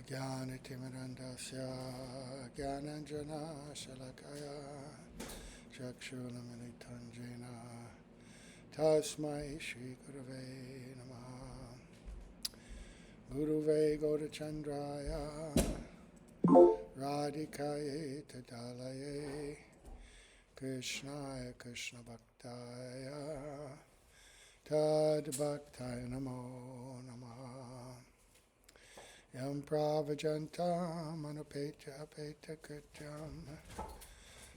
Jnanatimirandasya Jnananjana Shalakaya Chakshunamilitanjena Tasmai Shri Gurave Namaha Guruve Gaurachandraya Radhikaye Tadalaye Krishnaya Krishna Bhaktaya Tad Bhaktaya Namo Namaha Yam Pravajantam Anupetya Apetya Krityam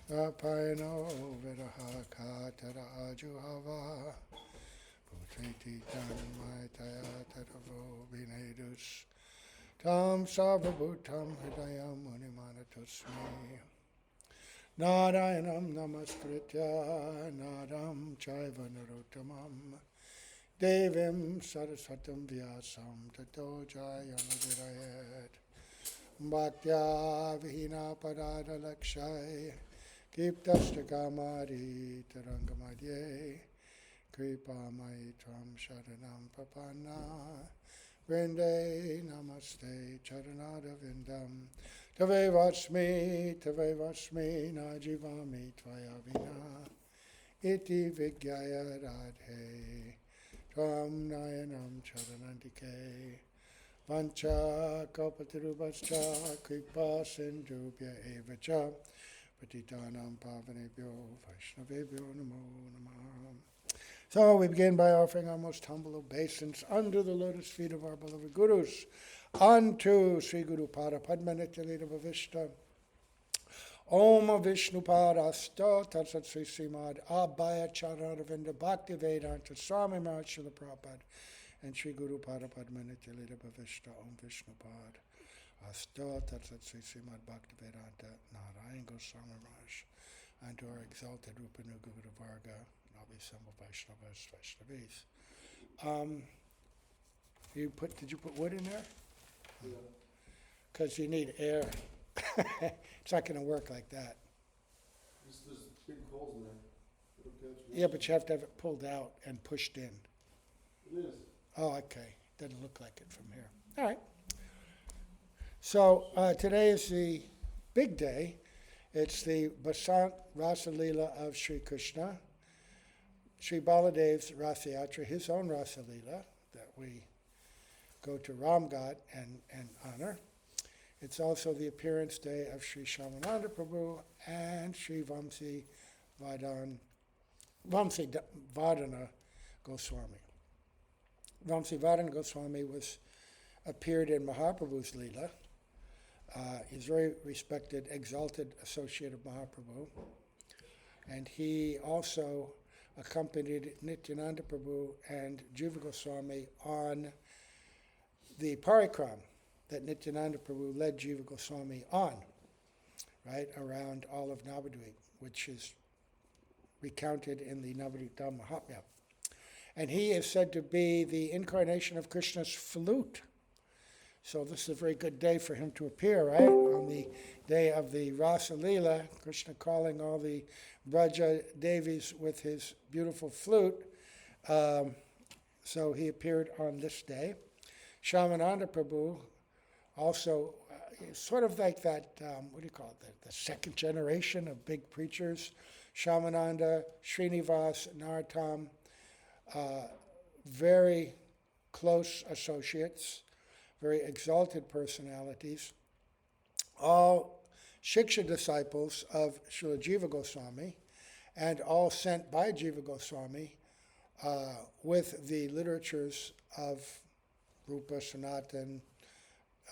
Rapayano Viraha Katara Ajuhava Putriti Tanmaitaya Taravo Vinedus Tam Sarvabhutam Hridayam Munimanatusmi Narayanam Namaskritya Naram Chaiva Narottamam Devim Saraswatam Vyasam Tato Jayanadhirayat Bhaktya Vihina Parada Lakshai Kiptastakamari Tarangamadye Kripa Mai Tvam Sharanam Papana Vrinde Namaste Charanada Vindam Tave Vasmi Najivami Tvaya Vina Iti Vigyaya Radhe Tvam Nayanam Charanantike Vancha Kalpatirubhascha Kripa Sindhubhya Evacha Patitanam Pavanebhyo Vaishnavebhyo Namo Namah. So we begin by offering our most humble obeisance under the lotus feet of our beloved Gurus, unto Sri Guru Pada Padma Nityalita Bhavishta, Om Vishnu Padasta, Tatsat Sri Srimad Abhaya Charanavinda Bhakti Vedanta Swami Maharaj Srila Prabhupada, and Sri Guru Pada Padma Nityalita Bhavishta, Om Vishnu Pada Asta, Tatsat Sri Srimad Bhakti Vedanta Narayan Gosvāmī Maharaj, and to our exalted Rupanuga Guru Varga, Navisambha Vaishnavas, Vaishnavis. Did you put wood in there? Because you need air. It's not going to work like that. There's big holes in there. Yeah, but you have to have it pulled out and pushed in. It is. Oh, okay. Doesn't look like it from here. All right. So today is the big day. It's the Vasant Rasa Lila of Sri Krishna. Sri Baladev's Rasa Yatra, his own Rasa Lila, that we go to Ramghat and honor. It's also the appearance day of Sri Śyāmānanda Prabhu and Sri Vaṁśivadana Gosvāmī. Vaṁśivadana Gosvāmī appeared in Mahaprabhu's Lila. He's a very respected, exalted associate of Mahaprabhu. And he also accompanied Nityananda Prabhu and Jiva Goswami on the parikram that Nityananda Prabhu led Jiva Goswami on, right, around all of Navadvip, which is recounted in the Navadvip Mahatmya. And he is said to be the incarnation of Krishna's flute. So this is a very good day for him to appear, right? On the day of the Rasa Lila, Krishna calling all the Braja Devis with his beautiful flute. So he appeared on this day. Śyāmānanda Prabhu also sort of like that, what do you call it, the second generation of big preachers. Śyāmānanda, Srinivas, Narottam, very close associates, very exalted personalities, all Shiksha disciples of Srila Jiva Goswami, and all sent by Jiva Goswami with the literatures of Rupa, Sanatan,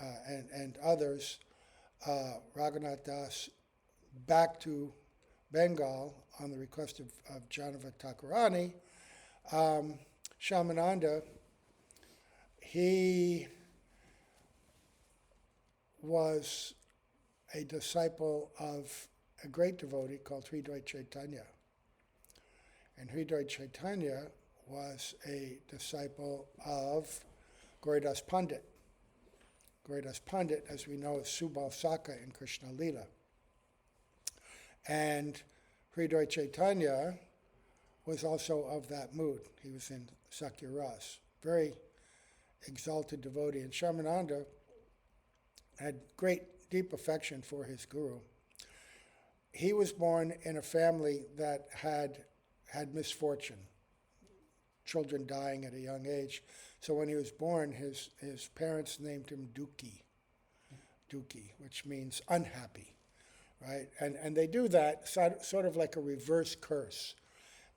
and others, Raghunath Das, back to Bengal on the request of Janava Thakurani. Śyāmānanda, he was a disciple of a great devotee called Hridaya Chaitanya. And Hridaya Chaitanya was a disciple of Gauridas Pandit. Gauridas Pandit, as we know, is Subal Saka in Krishna Lila. And Hridaya Chaitanya was also of that mood. He was in Sakya Ras, very exalted devotee. And Śyāmānanda had great, deep affection for his guru. He was born in a family that had misfortune, children dying at a young age. So when he was born, his parents named him Dukhi, which means unhappy, right? And they do that sort of like a reverse curse,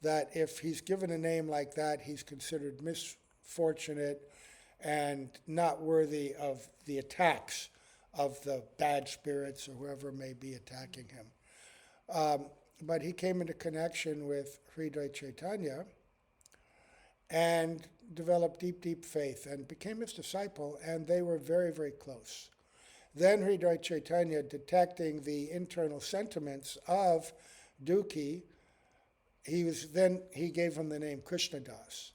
that if he's given a name like that, he's considered misfortunate and not worthy of the attacks of the bad spirits or whoever may be attacking him. But he came into connection with Hridaya Chaitanya and developed deep, deep faith and became his disciple, and they were very, very close. Then Hridaya Chaitanya, detecting the internal sentiments of Dukhi, he gave him the name Krishnadas.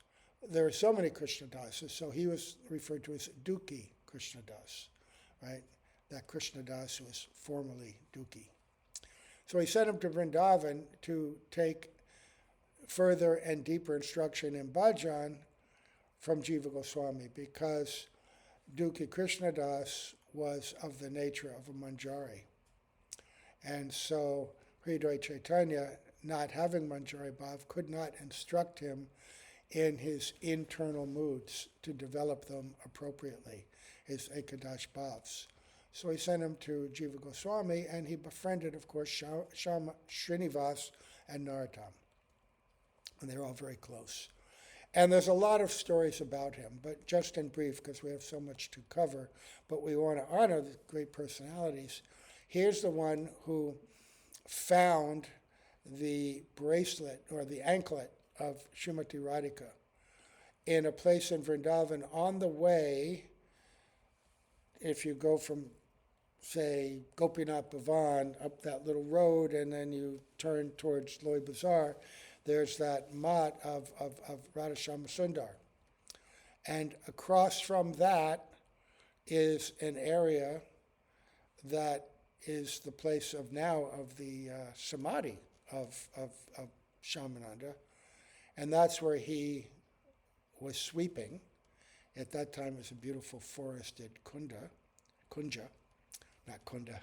There are so many Krishnadases, so he was referred to as Dukhi Krishnadas, right? That Krishnadas was formerly Dukhi. So he sent him to Vrindavan to take further and deeper instruction in bhajan from Jiva Gosvāmī, because Dukhi Krishnadas was of the nature of a manjari. And so Hridaya Chaitanya, not having manjari bhav, could not instruct him in his internal moods to develop them appropriately, his ekadash bhavs. So he sent him to Jiva Gosvāmī, and he befriended, of course, Srinivas and Narottam. And they're all very close. And there's a lot of stories about him, but just in brief, because we have so much to cover, but we want to honor the great personalities. Here's the one who found the bracelet or the anklet of Srimati Radhika in a place in Vrindavan on the way. If you go from, say, Gopinath Bhavan up that little road and then you turn towards Loy Bazaar, there's that mat of Radhashama Sundar. And across from that is an area that is the place of the samadhi of Śyāmānanda. And that's where he was sweeping. At that time, it was a beautiful forested kunja, not kunda.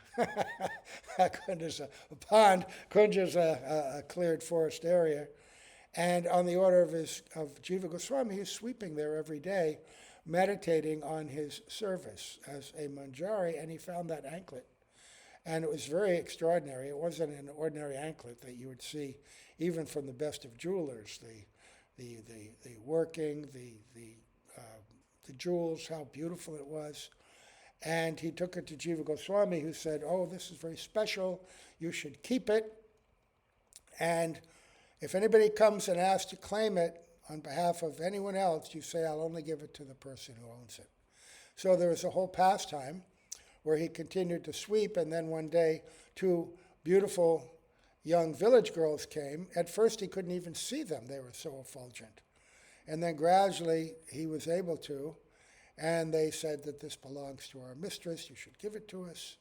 Kunda's a pond. Kunja's a cleared forest area. And on the order of Jiva Gosvāmī, he's sweeping there every day, meditating on his service as a manjari, and he found that anklet. And it was very extraordinary. It wasn't an ordinary anklet that you would see even from the best of jewelers. The working, the jewels, how beautiful it was. And he took it to Jiva Gosvāmī, who said, "Oh, this is very special. You should keep it. And if anybody comes and asks to claim it on behalf of anyone else, you say, I'll only give it to the person who owns it." So there was a whole pastime where he continued to sweep, and then one day 2 beautiful young village girls came. At first he couldn't even see them, they were so effulgent. And then gradually he was able to, and they said that this belongs to our mistress, you should give it to us.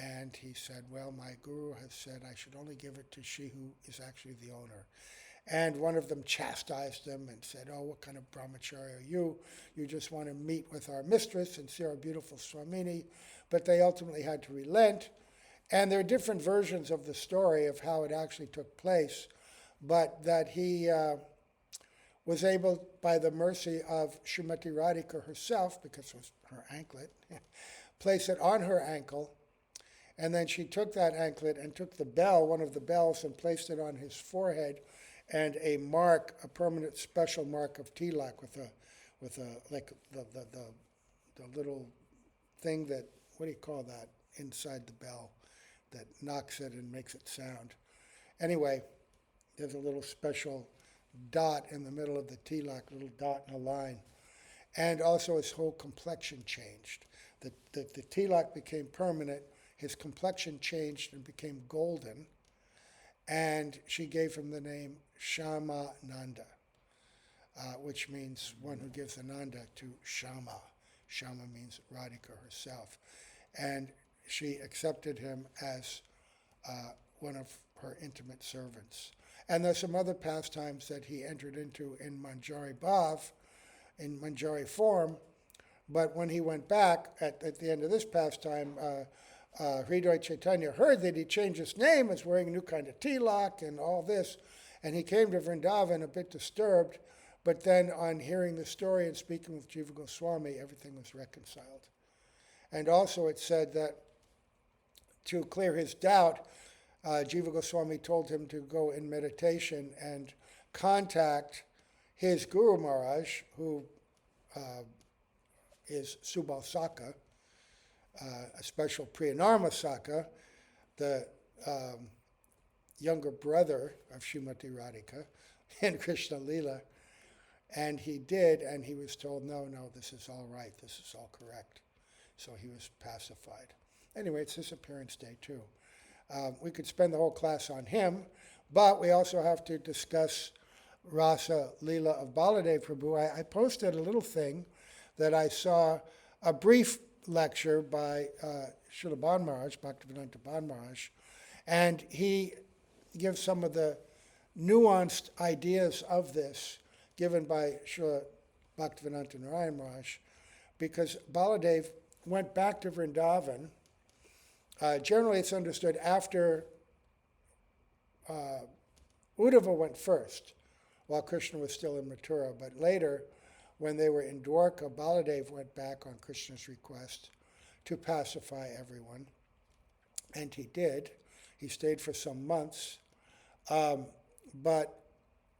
And he said, well, my guru has said I should only give it to she who is actually the owner. And one of them chastised him and said, oh, what kind of brahmachari are you? You just want to meet with our mistress and see our beautiful Swamini. But they ultimately had to relent. And there are different versions of the story of how it actually took place, but that he was able, by the mercy of Srimati Radhika herself, because it was her anklet, place it on her ankle. And then she took that anklet and took the bell, one of the bells, and placed it on his forehead, and a mark, a permanent special mark of tilak with like the little thing that, what do you call that, inside the bell that knocks it and makes it sound. Anyway, there's a little special dot in the middle of the tilak, little dot in a line. And also his whole complexion changed. The tilak became permanent, his complexion changed and became golden, and she gave him the name Śyāmānanda, which means one who gives Ananda to Śyāma. Śyāma means Radhika herself. And she accepted him as one of her intimate servants. And there's some other pastimes that he entered into in Manjari Bhav, in Manjari form, But when he went back at the end of this pastime, Hridoy Chaitanya heard that he changed his name, was wearing a new kind of tilak and all this, and he came to Vrindavan a bit disturbed, but then on hearing the story and speaking with Jiva Gosvāmī, everything was reconciled. And also it said that to clear his doubt, Jiva Gosvāmī told him to go in meditation and contact his Guru Maharaj, who is Subal Saka, a special Priyanarma Saka, the younger brother of Srimati Radhika in Krishna Lila. And he did, and he was told, no, this is all right, this is all correct. So he was pacified. Anyway, it's his appearance day too. We could spend the whole class on him, but we also have to discuss Rasa Lila of Baladeva Prabhu. I posted a little thing that I saw, a brief lecture by Srila Bhan Maharaj, Bhaktivedanta Bhan Maharaj, and he gives some of the nuanced ideas of this given by Srila Bhaktivedanta Narayan Maharaj, because Baladev went back to Vrindavan. Generally it's understood after Uddhava went first, while Krishna was still in Mathura, but later, when they were in Dwarka, Baladev went back on Krishna's request to pacify everyone, and he did. He stayed for some months, but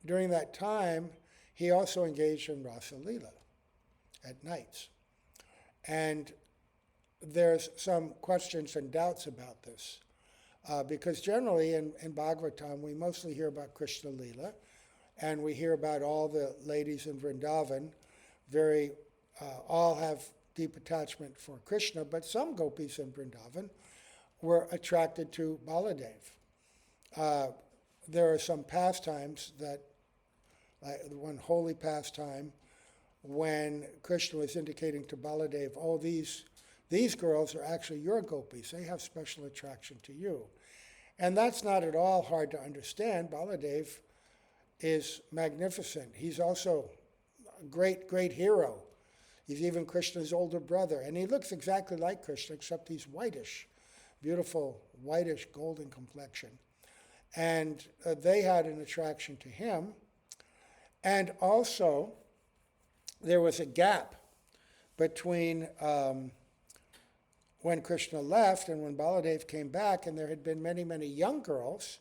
during that time, he also engaged in Rasa Lila at nights. And there's some questions and doubts about this, because generally in Bhagavatam, we mostly hear about Krishna Lila, and we hear about all the ladies in Vrindavan, all have deep attachment for Krishna, but some gopis in Vrindavan were attracted to Baladev. There are some pastimes that, like one holy pastime, when Krishna was indicating to Baladev, oh, these girls are actually your gopis. They have special attraction to you. And that's not at all hard to understand. Baladev is magnificent. He's also a great, great hero. He's even Krishna's older brother. And he looks exactly like Krishna, except he's whitish, beautiful, whitish, golden complexion. And they had an attraction to him. And also, there was a gap between when Krishna left and when Baladev came back, and there had been many, many young girls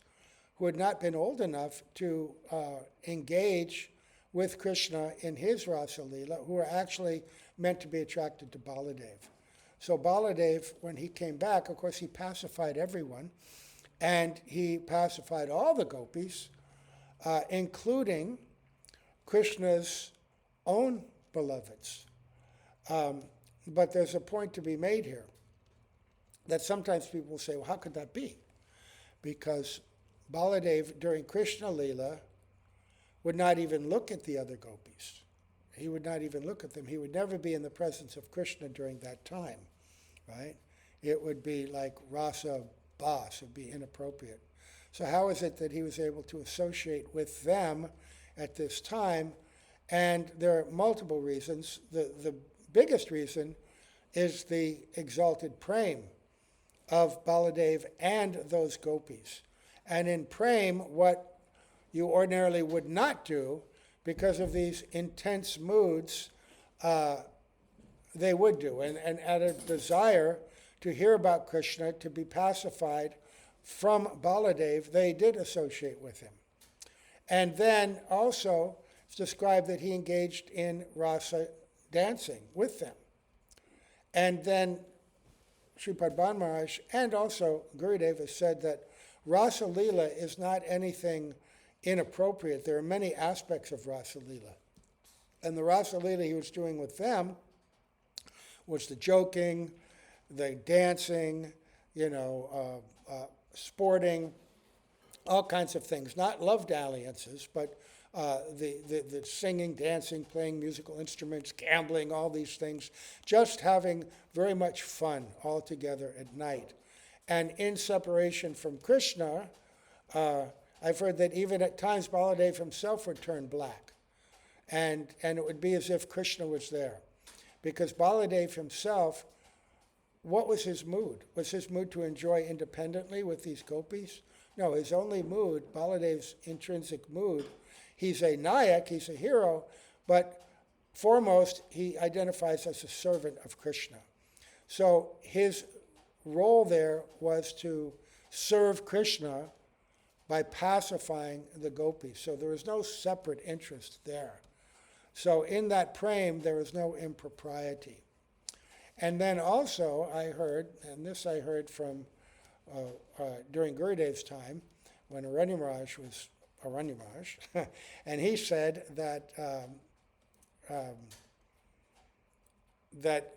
who had not been old enough to engage with Krishna in his Rasa Lila, who were actually meant to be attracted to Baladev. So Baladev, when he came back, of course, he pacified everyone, and he pacified all the gopis, including Krishna's own beloveds. But there's a point to be made here, that sometimes people say, well, how could that be? Because Baladev, during Krishna Lila, would not even look at the other gopis. He would not even look at them. He would never be in the presence of Krishna during that time, right? It would be like rasa bas, it would be inappropriate. So how is it that he was able to associate with them at this time? And there are multiple reasons. The biggest reason is the exalted prem of Baladev and those gopis. And in prem, what you ordinarily would not do, because of these intense moods, they would do. And out of desire to hear about Krishna, to be pacified from Baladev, they did associate with him. And then also, it's described that he engaged in rasa dancing with them. And then Sripad Bhan Maharaj and also Gurudev has said that Rasa Lila is not anything inappropriate. There are many aspects of Rasa Lila. And the Rasa Lila he was doing with them was the joking, the dancing, sporting, all kinds of things. Not love dalliances, but the singing, dancing, playing musical instruments, gambling, all these things, just having very much fun all together at night. And in separation from Krishna, I've heard that even at times Baladev himself would turn black. And it would be as if Krishna was there. because Baladeva himself, what was his mood? Was his mood to enjoy independently with these gopis? No, his only mood, Baladeva's intrinsic mood, he's a nayak, he's a hero, but foremost, he identifies as a servant of Krishna. So his role there was to serve Krishna by pacifying the gopis. So there was no separate interest there. So in that prem, there was no impropriety. And then also I heard, and this I heard from during Gurudev's time, when Aranya Maharaj was Aranya Maharaj, and he said that that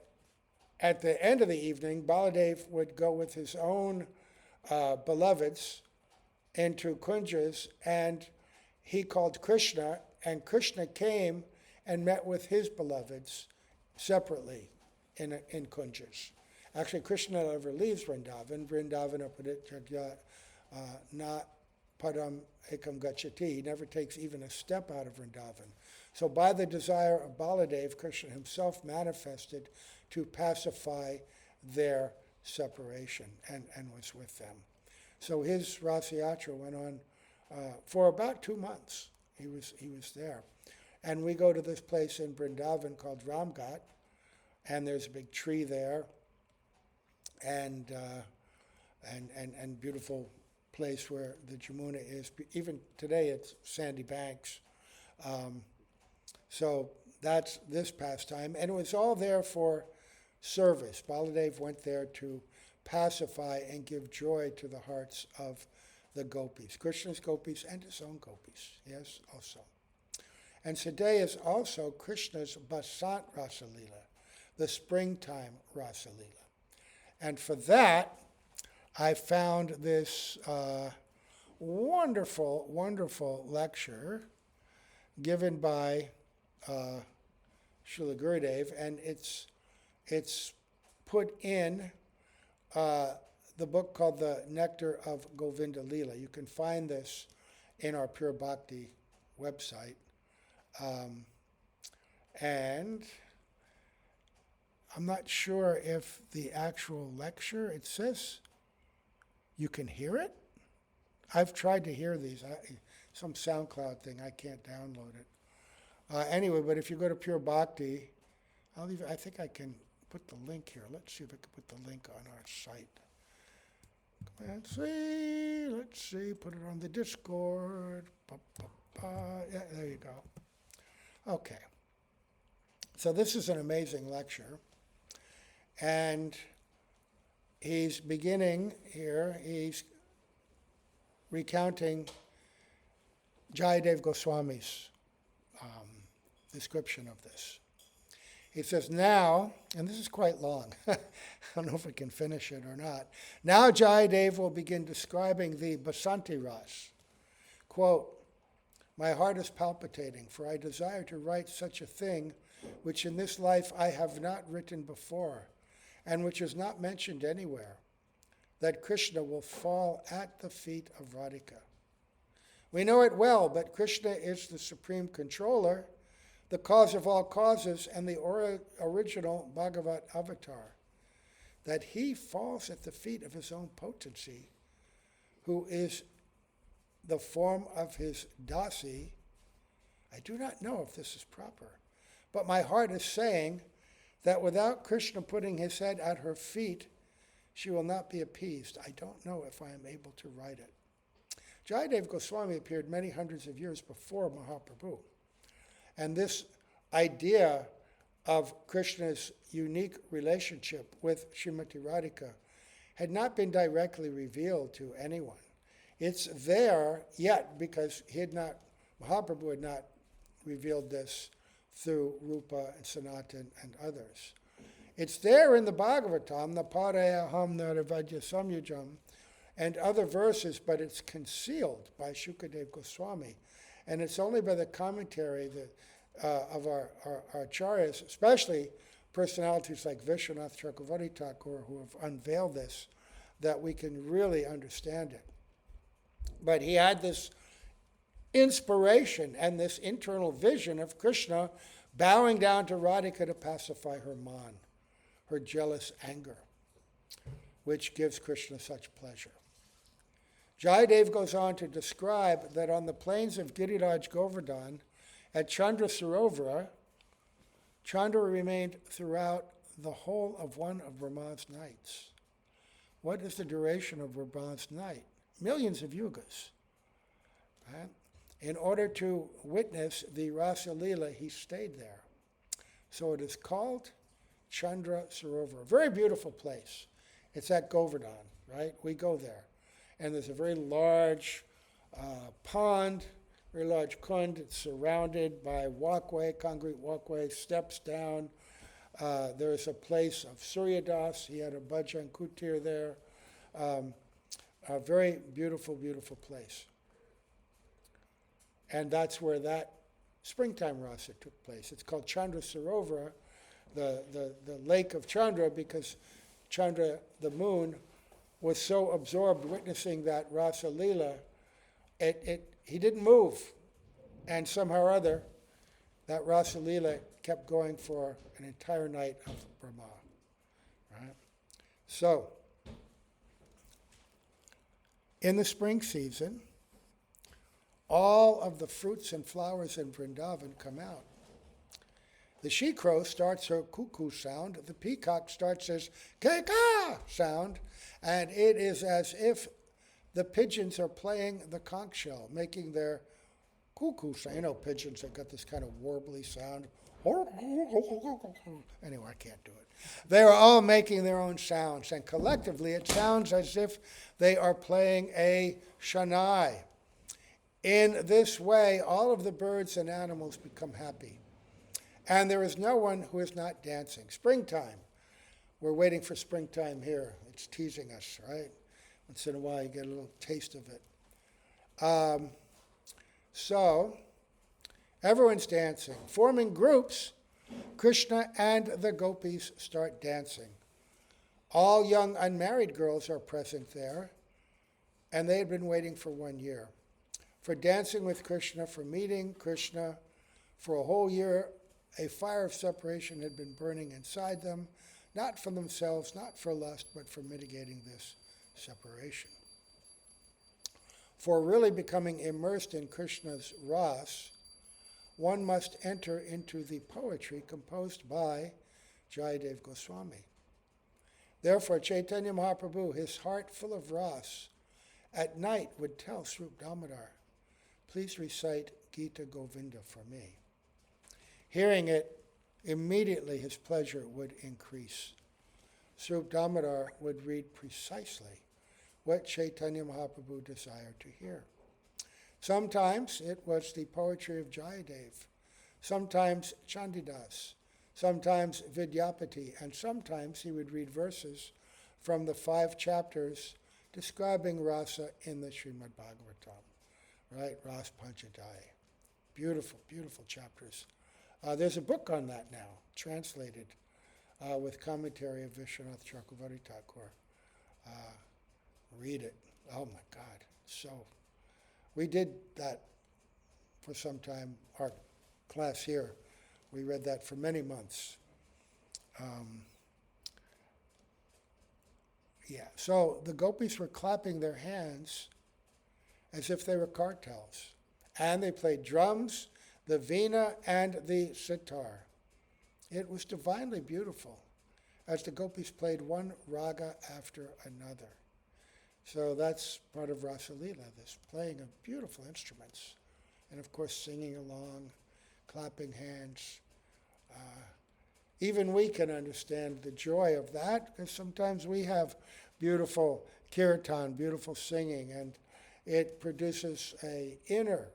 at the end of the evening, Baladeva would go with his own beloveds into kunjas, and he called Krishna, and Krishna came and met with his beloveds separately in kunjas. Actually, Krishna never leaves Vrindavan. Vrindavana parityaja na padam ekam gacchati. He never takes even a step out of Vrindavan. So by the desire of Baladeva, Krishna himself manifested to pacify their separation and was with them. So his Rasa Yatra went on for about 2 months. He was there. And we go to this place in Vrindavan called Ramghat, and there's a big tree there, and beautiful place where the Jamuna is. Even today it's sandy banks. So that's this pastime, and it was all there for service. Baladeva went there to pacify and give joy to the hearts of the gopis, Krishna's gopis and his own gopis, yes, also. And today is also Krishna's Vasant Rasa Lila, the springtime Rasa Lila. And for that, I found this wonderful, wonderful lecture given by Srila Gurudev, and it's put in the book called The Nectar of Govinda Lila. You can find this in our Pure Bhakti website. And I'm not sure if the actual lecture, it says you can hear it. I've tried to hear these. Some SoundCloud thing, I can't download it. Anyway, but if you go to Pure Bhakti, I think I can put the link here. Let's see if I can put the link on our site. Let's see, put it on the Discord. Yeah, there you go. Okay. So this is an amazing lecture. And he's beginning here, he's recounting Jayadev Goswami's description of this. He says, now, and this is quite long, I don't know if we can finish it or not. Now Jayadev will begin describing the Basanti Ras. Quote, my heart is palpitating, for I desire to write such a thing which in this life I have not written before, and which is not mentioned anywhere, that Krishna will fall at the feet of Radhika. We know it well, but Krishna is the supreme controller, the cause of all causes, and the original Bhagavat avatar, that he falls at the feet of his own potency, who is the form of his dasi. I do not know if this is proper, but my heart is saying that without Krishna putting his head at her feet, she will not be appeased. I don't know if I am able to write it. Jayadev Goswami appeared many hundreds of years before Mahaprabhu. And this idea of Krishna's unique relationship with Srimati Radhika had not been directly revealed to anyone. It's there yet because Mahaprabhu had not revealed this through Rupa and Sanatan and others. It's there in the Bhagavatam, the Parayaham Narivadya Samyujam, and other verses, but it's concealed by Shukadev Goswami. And it's only by the commentary of our acharyas, especially personalities like Vishwanath Chakravarti Thakur, who have unveiled this, that we can really understand it. But he had this inspiration and this internal vision of Krishna bowing down to Radhika to pacify her man, her jealous anger, which gives Krishna such pleasure. Jayadev goes on to describe that on the plains of Giriraj Govardhan, at Chandra Sarovara, Chandra remained throughout the whole of one of Brahma's nights. What is the duration of Brahma's night? Millions of yugas. Right? In order to witness the Rasa Lila, he stayed there. So it is called Chandra Sarovara. Very beautiful place. It's at Govardhan, right? We go there. And there's a very large pond, very large kund. It's surrounded by walkway, concrete walkway, steps down. There's a place of Suryadas. He had a bhajan kutir there. A very beautiful, beautiful place. And that's where that springtime rasa took place. It's called Chandra Sarovara, the lake of Chandra, because Chandra, the moon, was so absorbed witnessing that Rasa Lila, he didn't move. And somehow or other, that Rasa Lila kept going for an entire night of Brahma. Right? So, in the spring season, all of the fruits and flowers in Vrindavan come out. The she-crow starts her cuckoo sound. The peacock starts his keka sound. And it is as if the pigeons are playing the conch shell, making their cuckoo sound. You know, pigeons have got this kind of warbly sound. Anyway, I can't do it. They are all making their own sounds. And collectively, it sounds as if they are playing a shanai. In this way, all of the birds and animals become happy. And there is no one who is not dancing. Springtime. We're waiting for springtime here. It's teasing us, right? Once in a while you get a little taste of it. So, everyone's dancing. Forming groups, Krishna and the gopis start dancing. All young unmarried girls are present there, and they had been waiting for 1 year. For dancing with Krishna, for meeting Krishna, for a whole year, a fire of separation had been burning inside them, not for themselves, not for lust, but for mitigating this separation. For really becoming immersed in Krishna's ras, one must enter into the poetry composed by Jayadev Gosvāmī. Therefore, Chaitanya Mahaprabhu, his heart full of ras, at night would tell Srup Damodar, please recite Gita Govinda for me. Hearing it, immediately his pleasure would increase. Srup Damodar would read precisely what Chaitanya Mahaprabhu desired to hear. Sometimes it was the poetry of Jayadev, sometimes Chandidas, sometimes Vidyapati, and sometimes he would read verses from the 5 chapters describing rasa in the Srimad Bhagavatam, right? Ras Panchadaya. Beautiful, beautiful chapters. There's a book on that now, translated with commentary of Vishwanath Chakravarti Thakur. Read it. Oh my God. So, we did that for some time, our class here. We read that for many months. So the gopis were clapping their hands as if they were kartals. And they played drums, the veena, and the sitar. It was divinely beautiful as the gopis played one raga after another. So that's part of Rasa Lila, this playing of beautiful instruments. And of course singing along, clapping hands. Even we can understand the joy of that, because sometimes we have beautiful kirtan, beautiful singing, and it produces an inner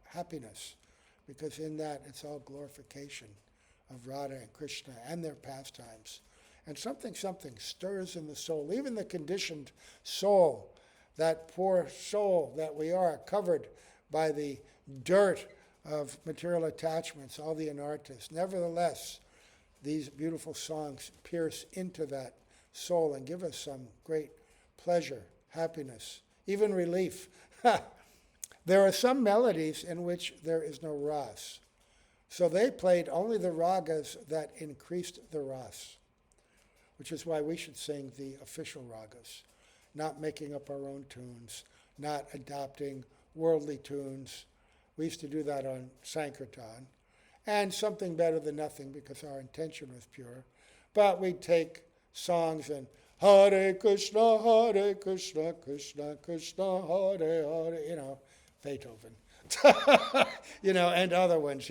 happiness, because in that it's all glorification of Radha and Krishna and their pastimes. And something stirs in the soul, even the conditioned soul, that poor soul that we are, covered by the dirt of material attachments, all the anarthas. Nevertheless, these beautiful songs pierce into that soul and give us some great pleasure, happiness, even relief. There are some melodies in which there is no ras. So they played only the ragas that increased the ras, which is why we should sing the official ragas, not making up our own tunes, not adopting worldly tunes. We used to do that on Sankirtan, and something better than nothing because our intention was pure. But we'd take songs and Hare Krishna, Krishna Krishna, Hare Hare, Beethoven, and other ones,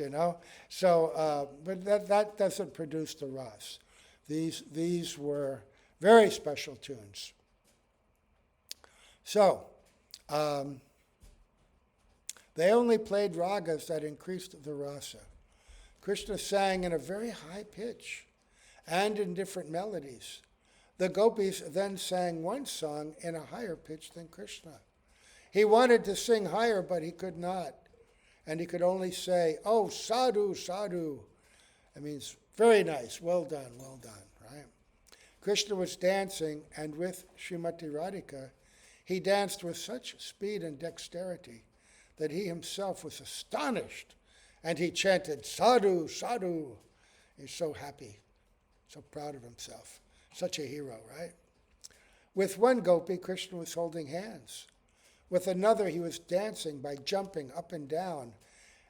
So, but that doesn't produce the ras. These were very special tunes. So, they only played ragas that increased the rasa. Krishna sang in a very high pitch and in different melodies. The gopis then sang one song in a higher pitch than Krishna. He wanted to sing higher, but he could not. And he could only say, "Oh, sadhu, sadhu." That means, very nice, well done, right? Krishna was dancing, and with Srimati Radhika, he danced with such speed and dexterity that he himself was astonished. And he chanted, "Sadhu, sadhu." He's so happy, so proud of himself. Such a hero, right? With one gopi, Krishna was holding hands. With another, he was dancing by jumping up and down.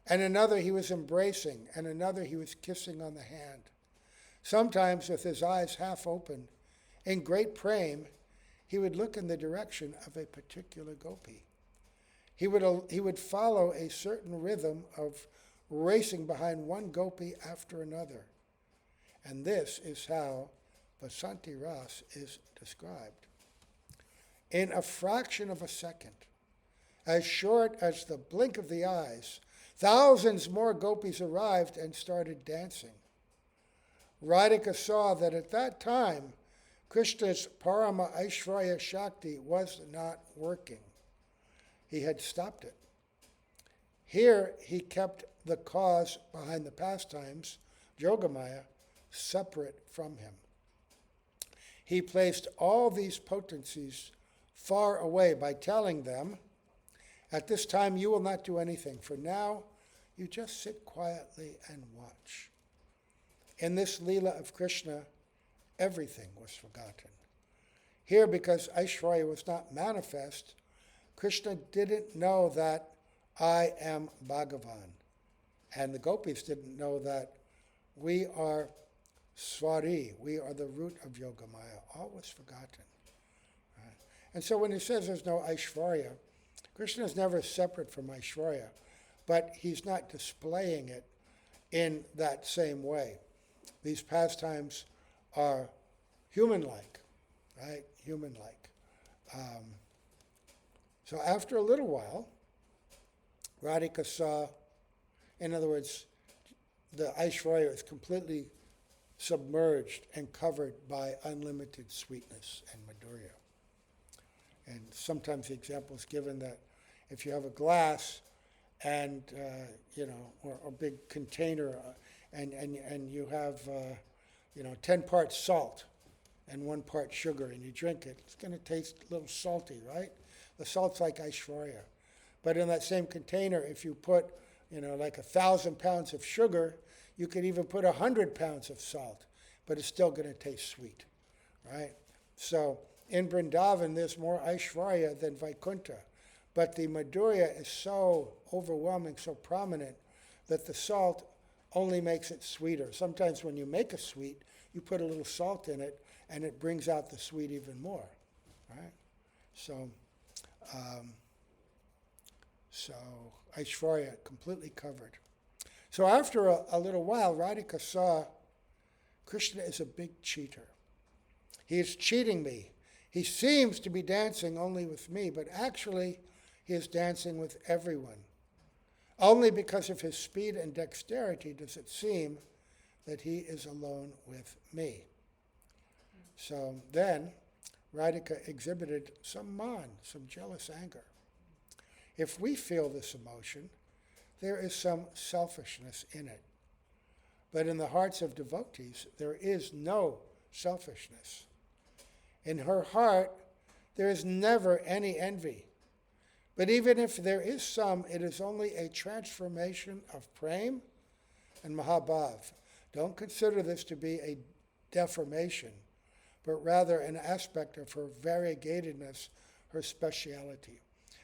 And another, he was embracing. And another, he was kissing on the hand. Sometimes, with his eyes half open, in great prema, he would look in the direction of a particular gopi. He would follow a certain rhythm of racing behind one gopi after another. And this is how Vasanti Ras is described. In a fraction of a second, as short as the blink of the eyes, thousands more gopis arrived and started dancing. Radhika saw that at that time, Krishna's Parama Aishvarya Shakti was not working. He had stopped it. Here he kept the cause behind the pastimes, Yogamaya, separate from him. He placed all these potencies far away by telling them, "At this time you will not do anything. For now, you just sit quietly and watch." In this Lila of Krishna, everything was forgotten. Here, because Aishwarya was not manifest, Krishna didn't know that I am Bhagavan. And the gopis didn't know that we are Swari, we are the root of Yogamaya. All was forgotten. Right? And so when he says there's no Aishwarya, Krishna is never separate from Aishwarya, but he's not displaying it in that same way. These pastimes are human-like, right? Human-like. So after a little while, Radhika saw, in other words, the Aishwarya is completely submerged and covered by unlimited sweetness and madhurya. And sometimes the example is given that if you have a glass and, or a big container and you have, 10 parts salt and 1 part sugar and you drink it, it's going to taste a little salty, right? The salt's like Aishwarya. But in that same container, if you put, like 1,000 pounds of sugar, you could even put 100 pounds of salt, but it's still going to taste sweet, right? So in Vrindavan, there's more Aishwarya than Vaikuntha, but the madhurya is so overwhelming, so prominent, that the salt only makes it sweeter. Sometimes when you make a sweet, you put a little salt in it, and it brings out the sweet even more, right? So Aishwarya completely covered. So after a little while, Radhika saw Krishna is a big cheater. He is cheating me. He seems to be dancing only with me, but actually he is dancing with everyone. Only because of his speed and dexterity does it seem that he is alone with me. So then Radhika exhibited some some jealous anger. If we feel this emotion, there is some selfishness in it. But in the hearts of devotees, there is no selfishness. In her heart, there is never any envy. But even if there is some, it is only a transformation of prema and Mahabhav. Don't consider this to be a deformation, but rather an aspect of her variegatedness, her speciality.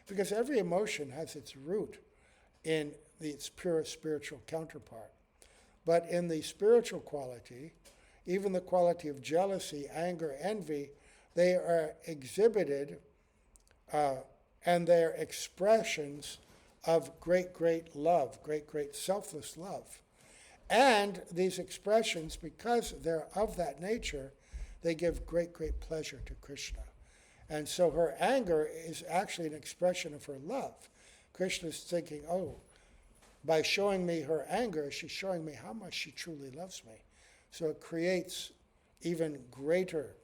Because every emotion has its root in its pure spiritual counterpart. But in the spiritual quality, even the quality of jealousy, anger, envy, they are exhibited and they're expressions of great, great love, great, great selfless love. And these expressions, because they're of that nature, they give great, great pleasure to Krishna. And so her anger is actually an expression of her love. Krishna's thinking, oh, by showing me her anger, she's showing me how much she truly loves me. So it creates even greater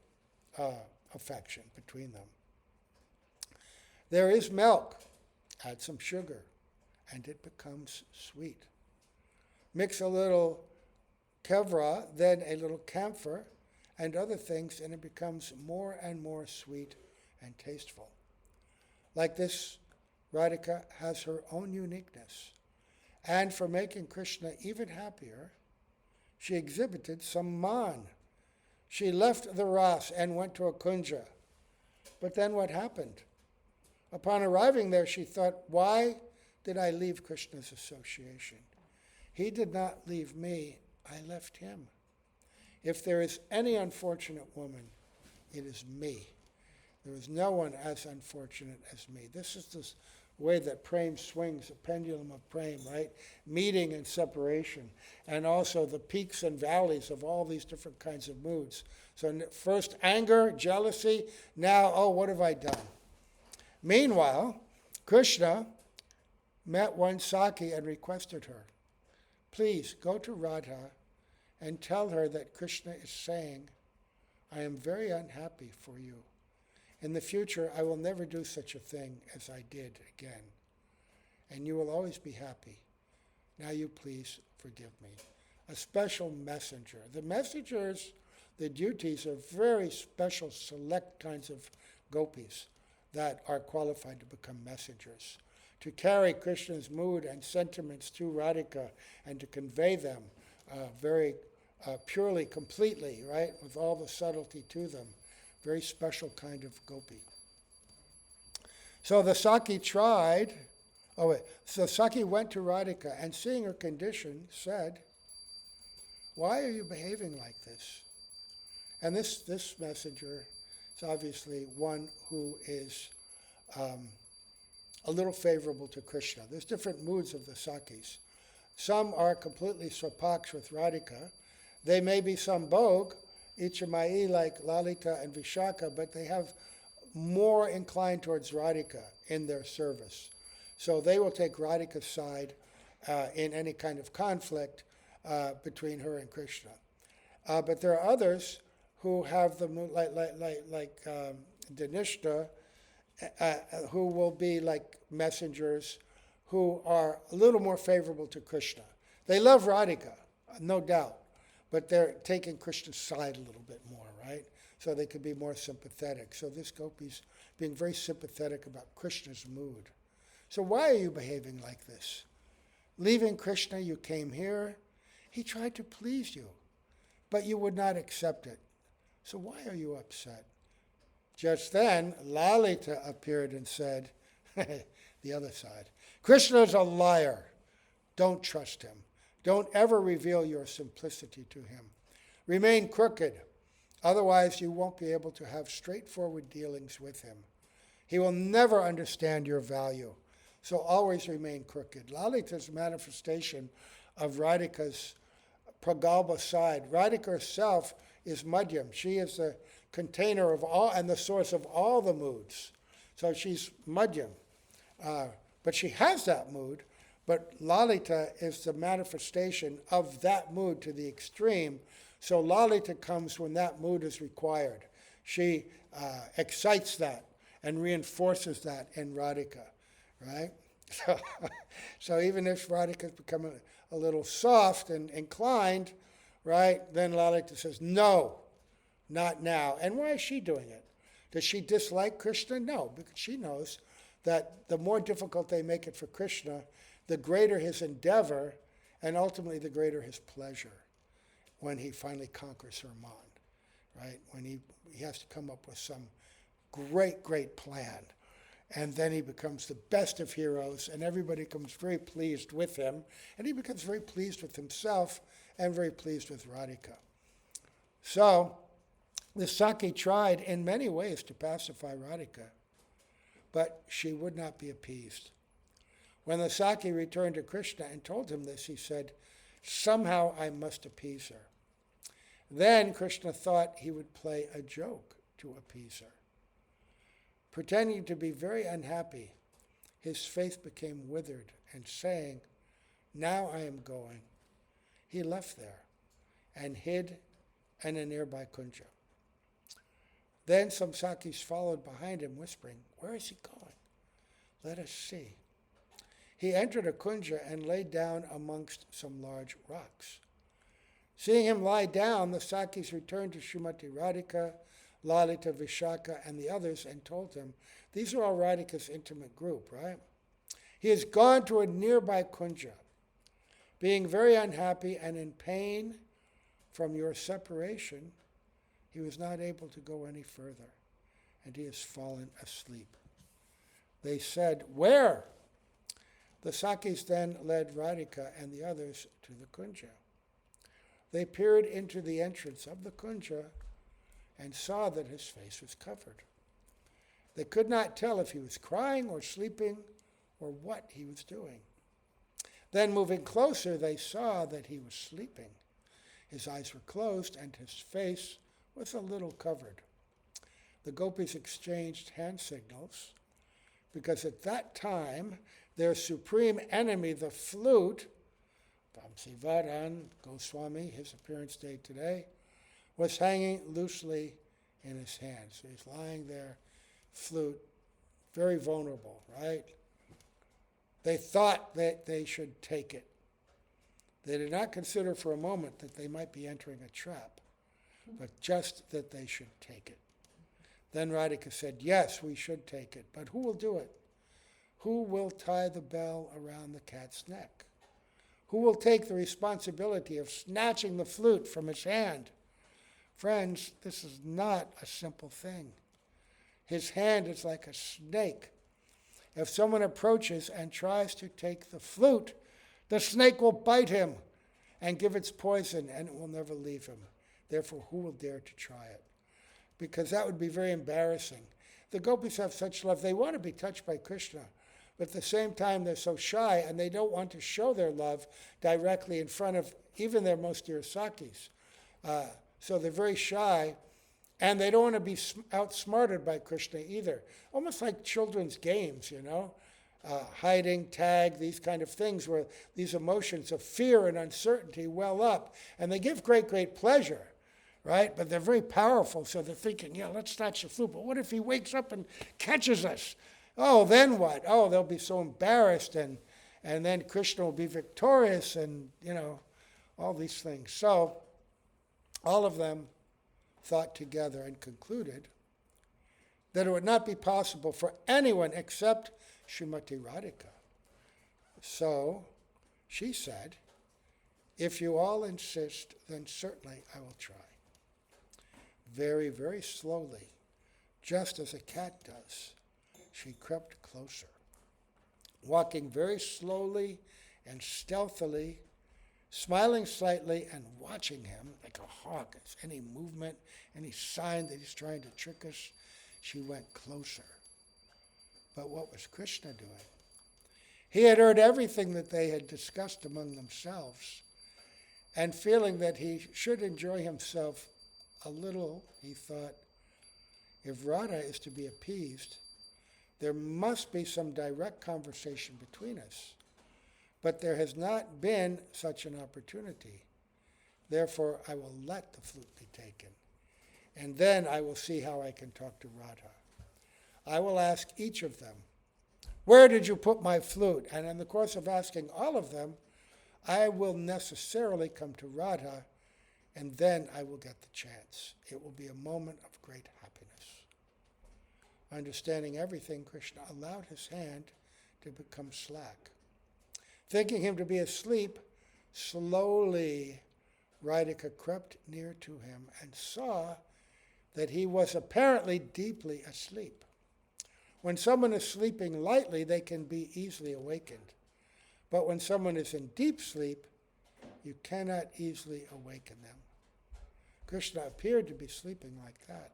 affection between them. There is milk. Add some sugar, and it becomes sweet. Mix a little kevra, then a little camphor, and other things, and it becomes more and more sweet and tasteful. Like this, Radhika has her own uniqueness. And for making Krishna even happier, she exhibited some man. She left the Rasa and went to a kunja. But then what happened? Upon arriving there, she thought, why did I leave Krishna's association? He did not leave me, I left him. If there is any unfortunate woman, it is me. There is no one as unfortunate as me. This is this way that prem swings, the pendulum of prem, right? Meeting and separation, and also the peaks and valleys of all these different kinds of moods. So first anger, jealousy, now, oh, what have I done? Meanwhile, Krishna met one Saki and requested her, please go to Radha and tell her that Krishna is saying, I am very unhappy for you. In the future, I will never do such a thing as I did again. And you will always be happy. Now you please forgive me. A special messenger. The messengers, the duties are very special, select kinds of gopis that are qualified to become messengers. To carry Krishna's mood and sentiments to Radhika and to convey them very purely, completely, right, with all the subtlety to them. Very special kind of gopi. So the Saki Saki went to Radhika and seeing her condition said, why are you behaving like this? And this messenger is obviously one who is a little favorable to Krishna. There's different moods of the Sakis. Some are completely swapaks with Radhika. They may be some bhog, Ichamai like Lalita and Vishaka, but they have more inclined towards Radhika in their service. So they will take Radhika's side in any kind of conflict between her and Krishna. But there are others who have the like Dhanishta, who will be like messengers who are a little more favorable to Krishna. They love Radhika, no doubt, but they're taking Krishna's side a little bit more, right? So they could be more sympathetic. So this gopi's being very sympathetic about Krishna's mood. So why are you behaving like this? Leaving Krishna, you came here. He tried to please you, but you would not accept it. So why are you upset? Just then, Lalita appeared and said, the other side, Krishna is a liar. Don't trust him. Don't ever reveal your simplicity to him. Remain crooked. Otherwise, you won't be able to have straightforward dealings with him. He will never understand your value. So always remain crooked. Lalita's manifestation of Radhika's pragalpa side. Radhika herself is madhyam. She is the container of all and the source of all the moods. So she's madhyam. But she has that mood. But Lalita is the manifestation of that mood to the extreme. So Lalita comes when that mood is required. She excites that and reinforces that in Radhika, right? So even if Radhika's becoming a little soft and inclined, right, then Lalita says, no, not now. And why is she doing it? Does she dislike Krishna? No, because she knows that the more difficult they make it for Krishna, the greater his endeavor and ultimately the greater his pleasure when he finally conquers her mind, right? When he has to come up with some great plan. And then he becomes the best of heroes, and everybody becomes very pleased with him, and he becomes very pleased with himself and very pleased with Radhika. So, the Saki tried in many ways to pacify Radhika, but she would not be appeased. When the Saki returned to Krishna and told him this, he said, "Somehow I must appease her." Then Krishna thought he would play a joke to appease her. Pretending to be very unhappy, his face became withered, and saying, "Now I am going," he left there and hid in a nearby kunja. Then some Sakis followed behind him, whispering, "Where is he going? Let us see." He entered a kunja and lay down amongst some large rocks. Seeing him lie down, the Sakis returned to Srimati Radhika, Lalita, Vishaka, and the others and told him, these are all Radhika's intimate group, right? He has gone to a nearby kunja. Being very unhappy and in pain from your separation, he was not able to go any further, and he has fallen asleep. They said, "Where?" The Sakis then led Radhika and the others to the kunja. They peered into the entrance of the kunja and saw that his face was covered. They could not tell if he was crying or sleeping or what he was doing. Then moving closer, they saw that he was sleeping. His eyes were closed and his face was a little covered. The gopis exchanged hand signals because at that time their supreme enemy, the flute, Vaṁśivadana, Gosvāmī, his appearance day today, was hanging loosely in his hand. So he's lying there, flute, very vulnerable, right? They thought that they should take it. They did not consider for a moment that they might be entering a trap, but just that they should take it. Then Radhika said, "Yes, we should take it, but who will do it? Who will tie the bell around the cat's neck? Who will take the responsibility of snatching the flute from his hand?" Friends, this is not a simple thing. His hand is like a snake. If someone approaches and tries to take the flute, the snake will bite him and give its poison, and it will never leave him. Therefore, who will dare to try it? Because that would be very embarrassing. The gopis have such love. They want to be touched by Krishna, but at the same time, they're so shy, and they don't want to show their love directly in front of even their most dear Sakis. So they're very shy, and they don't want to be outsmarted by Krishna either. Almost like children's games, hiding, tag, these kind of things where these emotions of fear and uncertainty well up, and they give great pleasure, right? But they're very powerful, so they're thinking, let's snatch the flute, but what if he wakes up and catches us? Oh, then what? Oh, they'll be so embarrassed, and then Krishna will be victorious, and, all these things. So, all of them thought together and concluded that it would not be possible for anyone except Srimati Radhika. So she said, "If you all insist, then certainly I will try." Very, very slowly, just as a cat does, she crept closer. Walking very slowly and stealthily, smiling slightly and watching him like a hawk, as any movement, any sign that he's trying to trick us, she went closer. But what was Krishna doing? He had heard everything that they had discussed among themselves, and feeling that he should enjoy himself a little, he thought, if Radha is to be appeased, there must be some direct conversation between us. But there has not been such an opportunity. Therefore, I will let the flute be taken. And then I will see how I can talk to Radha. I will ask each of them, "Where did you put my flute?" And in the course of asking all of them, I will necessarily come to Radha, and then I will get the chance. It will be a moment of great happiness. Understanding everything, Krishna allowed his hand to become slack. Thinking him to be asleep, Slowly, Radhika crept near to him and saw that he was apparently deeply asleep. When someone is sleeping lightly, they can be easily awakened. But when someone is in deep sleep, you cannot easily awaken them. Krishna appeared to be sleeping like that.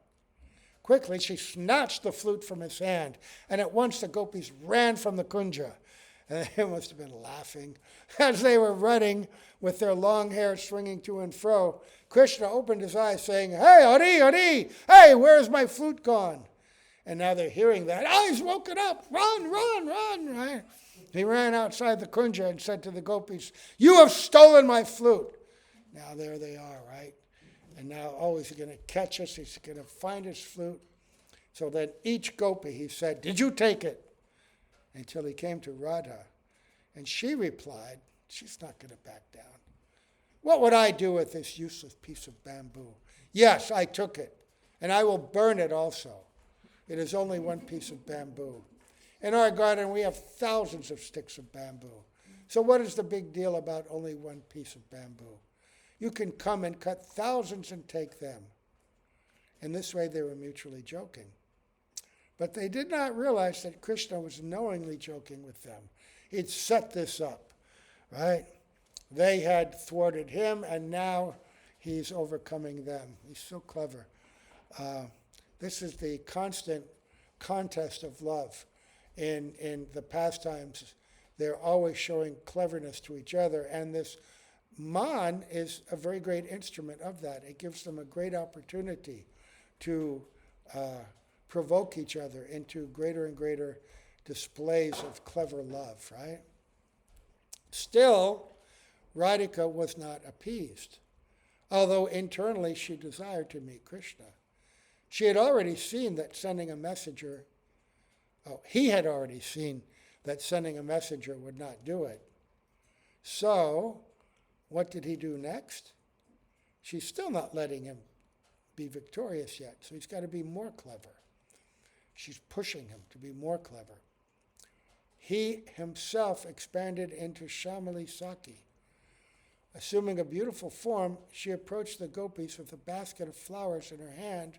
Quickly, she snatched the flute from his hand, and at once the gopis ran from the kunja. And they must have been laughing as they were running with their long hair swinging to and fro. Krishna opened his eyes saying, "Hey, Hari, Hari, hey, where's my flute gone?" And now they're hearing that. "Oh, he's woken up, run, run, run," right? He ran outside the kunja and said to the gopis, "You have stolen my flute." Now there they are, right? And now, he's going to catch us. He's going to find his flute. So then each gopi, he said, "Did you take it?" Until he came to Radha. And she replied, she's not going to back down. "What would I do with this useless piece of bamboo? Yes, I took it. And I will burn it also. It is only one piece of bamboo. In our garden, we have thousands of sticks of bamboo. So what is the big deal about only one piece of bamboo? You can come and cut thousands and take them." In this way, they were mutually joking. But they did not realize that Krishna was knowingly joking with them. He'd set this up, right? They had thwarted him, and now he's overcoming them. He's so clever. This is the constant contest of love. In the pastimes, they're always showing cleverness to each other, and this man is a very great instrument of that. It gives them a great opportunity to provoke each other into greater and greater displays of clever love, right? Still, Radhika was not appeased, although internally she desired to meet Krishna. She had already seen that sending a messenger, he had already seen that sending a messenger would not do it. So, what did he do next? She's still not letting him be victorious yet, so he's got to be more clever. She's pushing him to be more clever. He himself expanded into Shamali Saki. Assuming a beautiful form, she approached the gopis with a basket of flowers in her hand,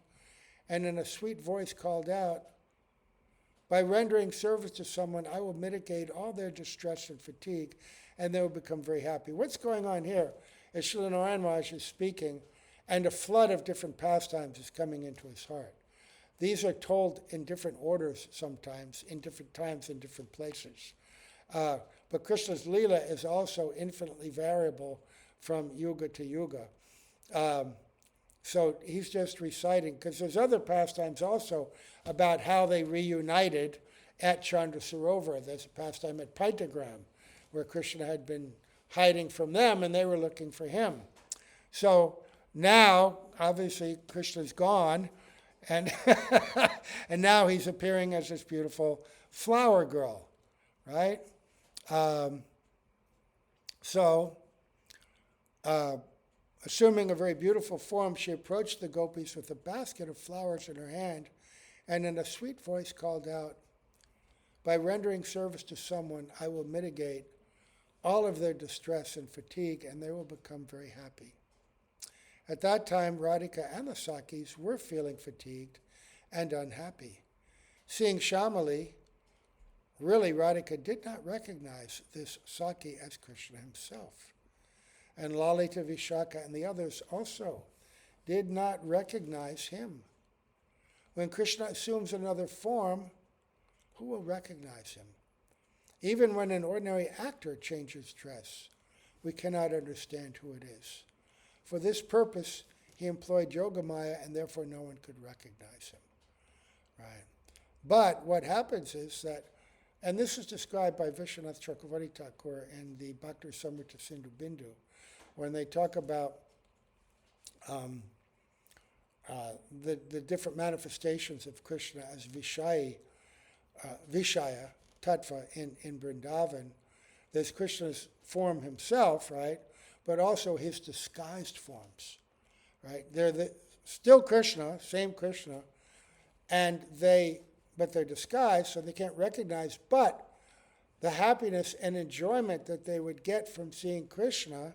and in a sweet voice called out, "By rendering service to someone, I will mitigate all their distress and fatigue, and they will become very happy." What's going on here is Srila Narayan Maharaj is speaking, and a flood of different pastimes is coming into his heart. These are told in different orders sometimes, in different times, in different places. But Krishna's Lila is also infinitely variable from yuga to yuga. So he's just reciting, because there's other pastimes also about how they reunited at Chandra Sarovar. There's a pastime at Paitagram, where Krishna had been hiding from them and they were looking for him. So now, obviously, Krishna's gone, and and now he's appearing as this beautiful flower girl, right? Assuming a very beautiful form, she approached the gopis with a basket of flowers in her hand, and in a sweet voice called out, "By rendering service to someone, I will mitigate all of their distress and fatigue, and they will become very happy." At that time, Radhika and the Sakis were feeling fatigued and unhappy. Seeing Shamali, really Radhika did not recognize this Saki as Krishna himself. And Lalita, Vishaka, and the others also did not recognize him. When Krishna assumes another form, who will recognize him? Even when an ordinary actor changes dress, we cannot understand who it is. For this purpose, he employed Yogamaya, and therefore no one could recognize him. Right? But what happens is that, and this is described by Vishwanath Chakravarti Thakur in the Bhakti Samrita Sindhu Bindu, when they talk about the different manifestations of Krishna as Vishaya Tattva in Vrindavan. There's Krishna's form himself, right? But also his disguised forms, right? They're still Krishna, same Krishna, but they're disguised, so they can't recognize. But the happiness and enjoyment that they would get from seeing Krishna,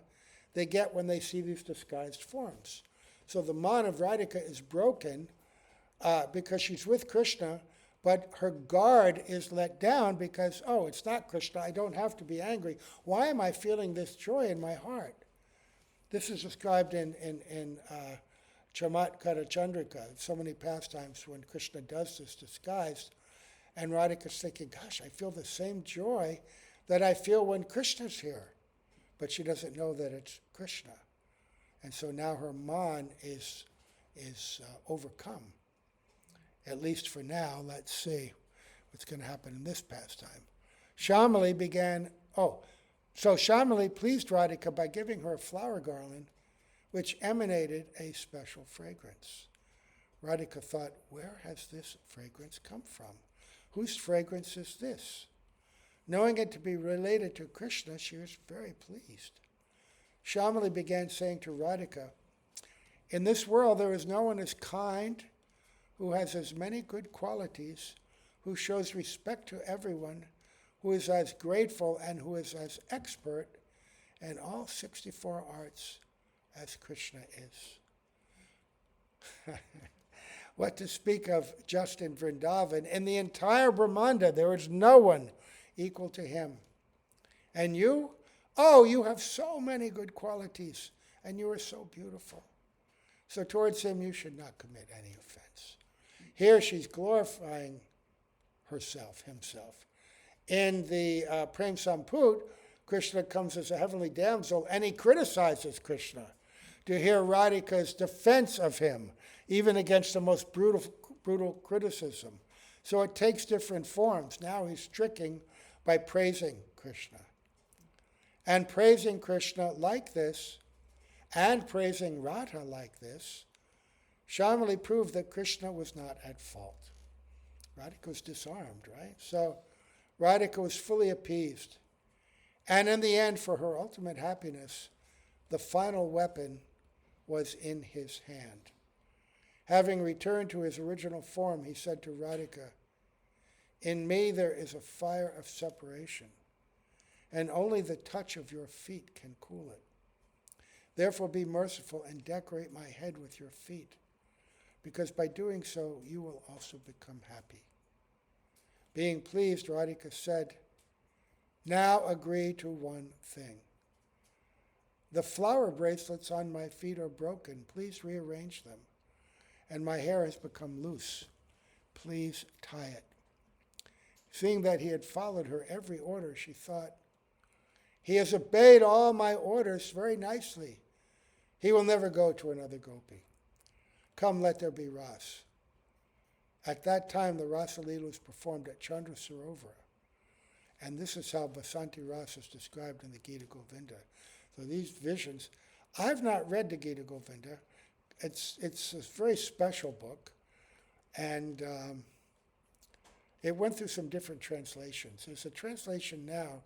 they get when they see these disguised forms. So the man of Radhika is broken because she's with Krishna, but her guard is let down because, oh, it's not Krishna, I don't have to be angry. Why am I feeling this joy in my heart? This is described in Chamatkara Chandrika, so many pastimes when Krishna does this disguise, and Radhika's thinking, gosh, I feel the same joy that I feel when Krishna's here. But she doesn't know that it's Krishna. And so now her man is overcome. At least for now, let's see what's going to happen in this pastime. Shyamali pleased Radhika by giving her a flower garland which emanated a special fragrance. Radhika thought, where has this fragrance come from? Whose fragrance is this? Knowing it to be related to Krishna, she was very pleased. Shyamali began saying to Radhika, in this world there is no one as kind, who has as many good qualities, who shows respect to everyone, who is as grateful and who is as expert in all 64 arts as Krishna is. What to speak of just in Vrindavan? In the entire Brahmanda, there is no one equal to him. And you? Oh, you have so many good qualities, and you are so beautiful. So towards him, you should not commit any offense. Here she's glorifying himself. In the Prem Samput, Krishna comes as a heavenly damsel, and he criticizes Krishna. To hear Radhika's defense of him, even against the most brutal criticism. So it takes different forms. Now he's tricking by praising Krishna. And praising Krishna like this, and praising Radha like this, Shyamali proved that Krishna was not at fault. Radhika was disarmed, right? So Radhika was fully appeased. And in the end, for her ultimate happiness, the final weapon was in his hand. Having returned to his original form, he said to Radhika, in me there is a fire of separation, and only the touch of your feet can cool it. Therefore be merciful and decorate my head with your feet, because by doing so you will also become happy. Being pleased, Radhika said, now agree to one thing. The flower bracelets on my feet are broken. Please rearrange them. And my hair has become loose. Please tie it. Seeing that he had followed her every order, she thought, he has obeyed all my orders very nicely. He will never go to another gopi. Come, let there be Ras. At that time, the Rasa Lila was performed at Chandra Sarovara. And this is how Vasanti Rasa is described in the Gita Govinda. So these visions, I've not read the Gita Govinda. It's a very special book, and it went through some different translations. There's a translation now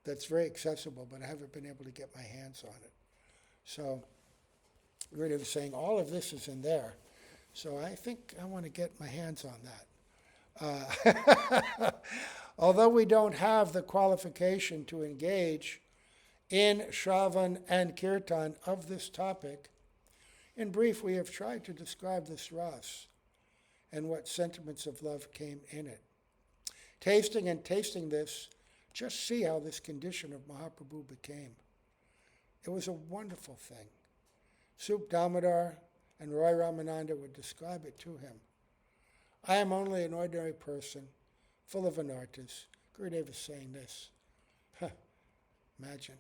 that's very accessible, but I haven't been able to get my hands on it. So really was saying all of this is in there. So I think I want to get my hands on that. Although we don't have the qualification to engage in Shravan and Kirtan of this topic, in brief, we have tried to describe this ras and what sentiments of love came in it. Tasting this, just see how this condition of Mahaprabhu became. It was a wonderful thing. Sup Damodar and Roy Ramananda would describe it to him. I am only an ordinary person, full of anarthas. Gurudev is saying this. Imagine.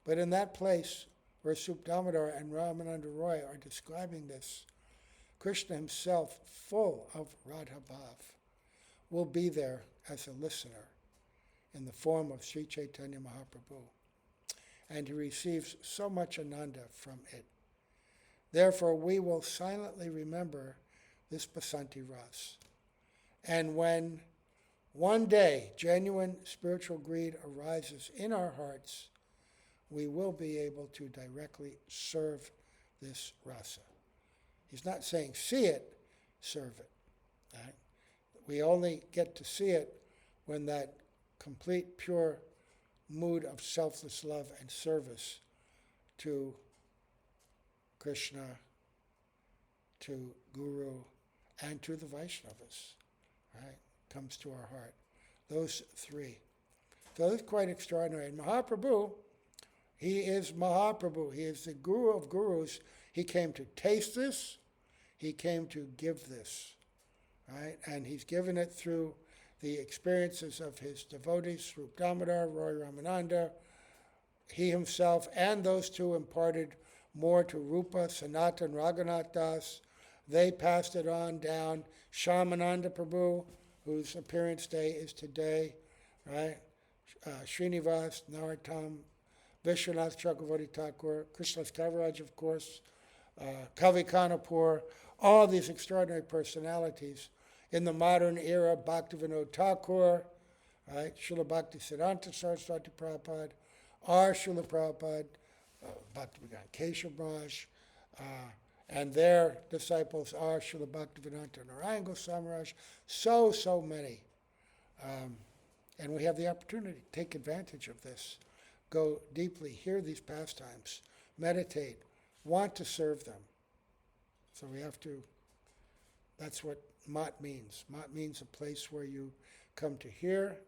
But in that place where Sup Damodar and Ramananda Roy are describing this, Krishna himself, full of Radha Bhav, will be there as a listener in the form of Sri Chaitanya Mahaprabhu. And he receives so much ananda from it. Therefore, we will silently remember this Basanti Ras. And when one day genuine spiritual greed arises in our hearts, we will be able to directly serve this rasa. He's not saying see it, serve it. Right? We only get to see it when that complete, pure mood of selfless love and service to Krishna, to Guru, and to the Vaishnavas, right? Comes to our heart. Those three. So it's quite extraordinary. And Mahaprabhu, he is Mahaprabhu. He is the Guru of Gurus. He came to taste this. He came to give this, right? And he's given it through the experiences of his devotees, through Damodar, Roy Ramananda. He himself and those two imparted more to Rupa, Sanatan, Raghunath Das. They passed it on down. Śyāmānanda Prabhu, whose appearance day is today, right? Srinivas, Narottam, Vishwanath Chakravarti Thakur, Krishnadas Kaviraj, of course, Kavi Kanapur, all these extraordinary personalities. In the modern era, Bhaktivinoda Thakur, right? Srila Bhakti Siddhanta Saraswati Prabhupada, our Srila Prabhupada, Bhaktivedanta Keshav Maharaj, and their disciples are Srila Bhaktivedanta Narayan Gosvāmī Maharaj, so many. And we have the opportunity to take advantage of this, go deeply, hear these pastimes, meditate, want to serve them. So we have to, that's what Mat means. Mat means a place where you come to hear,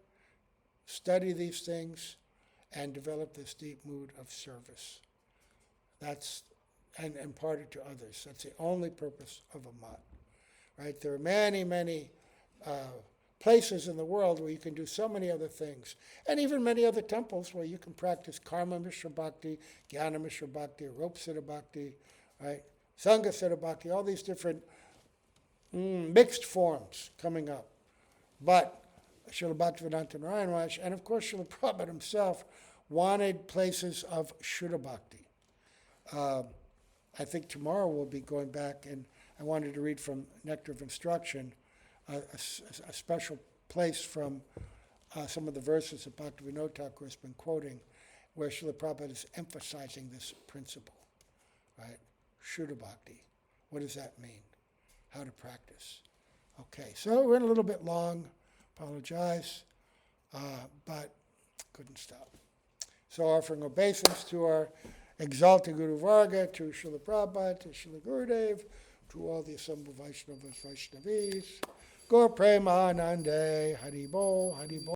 study these things, and develop this deep mood of service. That's, and impart it to others. That's the only purpose of a Mat. Right? There are many places in the world where you can do so many other things, and even many other temples where you can practice Karma Mishra Bhakti, Jnana Mishra Bhakti, Rope Siddha Bhakti, right? Sangha Siddha Bhakti, all these different mixed forms coming up. But Srila Bhaktivedanta Narayan Maharaj, and of course Srila Prabhupada himself, wanted places of Shuddha Bhakti. I think tomorrow we'll be going back, and I wanted to read from Nectar of Instruction, a special place from some of the verses that Bhaktivinoda Thakur has been quoting, where Srila Prabhupada is emphasizing this principle, right? Shuddha Bhakti. What does that mean? How to practice. Okay, so we went a little bit long, apologize, but couldn't stop. So offering obeisance to our exalted Guru Varga, to Srila Prabhupada, to Srila Gurudev, to all the assembled Vaishnavas, Vaishnavis, Gaur Premanande, Hari Bol, Hari Bol.